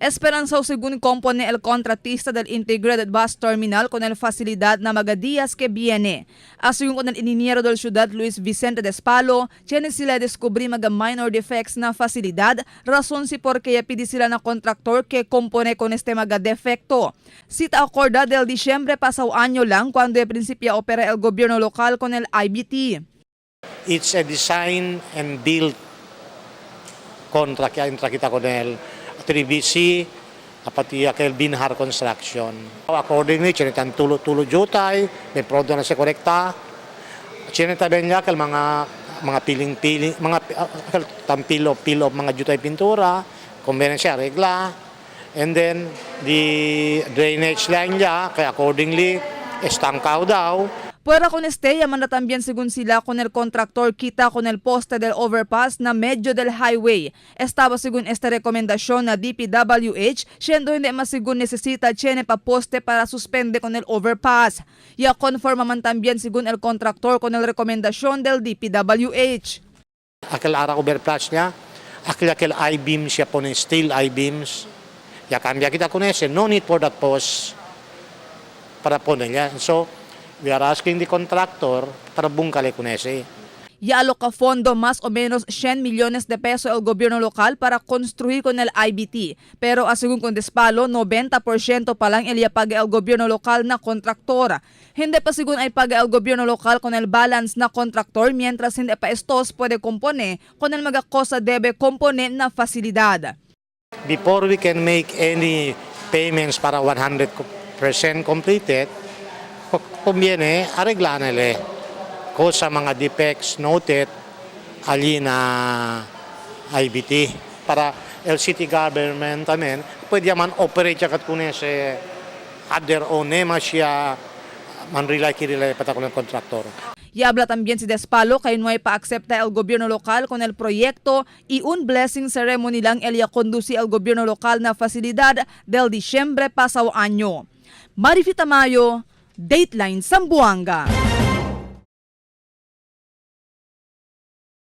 Esperanzado según compone el contratista del Integrated Bus Terminal con el facilidad na magadías que viene. Asungo con el iniero del ciudad Luis Vicente Despalo, tiene sila descubrí mga minor defects na facilidad, razón si porque pidi sila na kontraktor que compone con este mga defecto. Cita acorda del Disyembre pasado año lang cuando principia opera el gobierno local con el IBT. It's a design and build contract entra kita con el 3BC pati aquel Binhar Construction. Accordingly, cinitan tulo jutay, may pronto na siya korekta. Cinitan din niya kal mga piling-piling, mga tampilo-pilo mga jutay pintura, kumbenen siya regla. And then the drainage line niya, kaya accordingly, estangkaw daw. Fuera con este, llaman también según sila con el contractor kita con el poste del overpass na medyo del highway. Estaba según esta rekomendasyon na DPWH, siendo hindi masigun necesita tiene pa poste para suspende con el overpass. Ya conforma man también según el contractor con el rekomendasyon del DPWH. Aquel ara overpass niya, aquel I-beams siya po steel I-beams. Ya kambya kita con ese, no need for that post para po niya. So, we are asking the contractor para bungkale con ese. Ya aloca fondo más o menos 100 millones de pesos el gobierno local para construir con el IBT. Pero según con Despalo, 90% pa lang paga el gobierno local na kontraktor. Hindi pa según ay paga el gobierno local con el balance na kontraktor mientras hindi pa estos puede compone con el mga cosa debe compone na fasilidad. Before we can make any payments para 100% completed, conviene arreglanele cosa mga defects noted ali na IBT para el city government tamen pwede man operate kat kunese other own nema siya man relay patakon ng kontraktor. Y habla también si Despalo kay no hay pa-acepta el gobierno local con el proyecto y un blessing ceremony lang elia conduci el gobierno local na fasilidad del Disyembre pasado año. Marifita Mayo, Dateline Zamboanga.